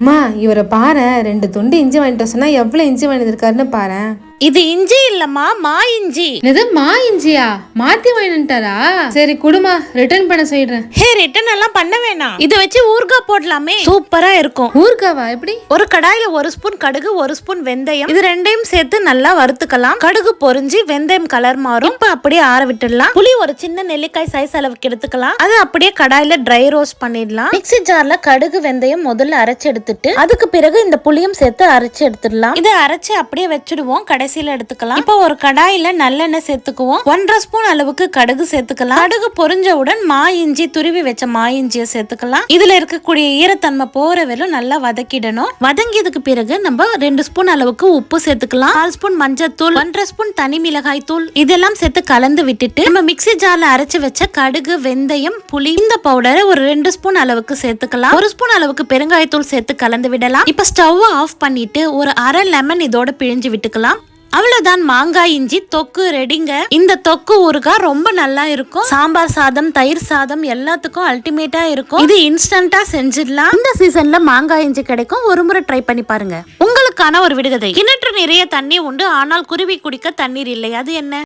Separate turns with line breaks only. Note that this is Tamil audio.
அம்மா இவரை பாரு, 2 துண்டு இஞ்சி வாங்கிட்டு சொன்னா எவ்வளவு இஞ்சி வாங்கிட்டு இருக்காருன்னு பாரு.
இது இஞ்சி இல்லம்மா, மா இஞ்சி.
இது மா இஞ்சியா? மாத்தி வாங்கிட்டாரா? சரி குடுமா, ரிட்டர்ன் பண்ண சொல்லிடுறேன்.
ஹே, ரிட்டர்ன் எல்லாம் பண்ண வேணாம். இத வச்சு ஊர்கா போடலாமே, சூப்பரா இருக்கும்.
ஊர்காவா? எப்படி?
ஒரு கடாயில 1 ஸ்பூன் கடுகு, 1 ஸ்பூன் வெந்தயம், இது ரெண்டையும் சேர்த்து நல்லா வறுத்துக்கலாம். கடுகு பொரிஞ்சு வெந்தயம் கலர் மாறும். இப்ப அப்படியே ஆற விட்டுடலாம். புளி ஒரு சின்ன நெல்லிக்காய் சைஸ் அளவுக்கு எடுத்துக்கலாம். அது அப்படியே கடாயில ட்ரை ரோஸ்ட் பண்ணிடலாம். மிக்ஸி ஜார்ல கடுகு வெந்தயம் முதல்ல அரைச்சு எடுத்துட்டு அதுக்கு பிறகு இந்த புளியும் சேர்த்து அரைச்சு எடுத்துடலாம். இதை அரைச்சு அப்படியே வச்சிடுவோம். கடைசியில எடுத்துக்கலாம். இப்போ ஒரு கடாயில நல்லெண்ணெய் சேர்த்துக்குவோம். 1.5 ஸ்பூன் அளவுக்கு கடுகு சேர்த்துக்கலாம். கடுகு பொரிஞ்சவுடன் மா இஞ்சி, துருவி வச்ச மா இஞ்சியை சேர்த்துக்கலாம். இதுல இருக்கக்கூடிய ஈரத்தன்மை போற வரையும் நல்லா வதக்கிடணும். வதங்கியதுக்கு பிறகு நம்ம 2 ஸ்பூன் அளவுக்கு உப்பு சேர்த்துக்கலாம். 1/4 ஸ்பூன் மஞ்சத்தூள், 1.5 ஸ்பூன் தனி மிளகாய் தூள், இதெல்லாம் சேர்த்து கலந்து விட்டுட்டு நம்ம மிக்ஸி ஜார்ல அரைச்சு வச்ச கடுகு, வெந்தயம், புளி இந்த பவுடரை ஒரு 2 ஸ்பூன் அளவுக்கு சேர்த்துக்கலாம். 1 ஸ்பூன் அளவுக்கு பெருங்காயத்தூள் சேர்த்து கலந்து விடலாம். இப்ப ஸ்டவ் ஆஃப் பண்ணிட்டு ஒரு அரை லெமன் இதோட பிழிஞ்சு விட்டுக்கலாம். அவ்வளவுதான், மாங்காய் இஞ்சி தொக்கு ரெடிங்க. இந்த தொக்கு ஊறுகாய் ரொம்ப நல்லா இருக்கும். சாம்பார் சாதம், தயிர் சாதம் எல்லாத்துக்கும் அல்டிமேட்டா இருக்கும். இது இன்ஸ்டன்டா செஞ்சிடலாம். இந்த சீசன்ல மாங்காய் இஞ்சி கிடைக்கும். ஒரு முறை ட்ரை பண்ணி பாருங்க. உங்களுக்கான ஒரு விடுகதை. கிணற்று நிறைய தண்ணி உண்டு, ஆனால் குருவி குடிக்க தண்ணீர் இல்லை. அது என்ன?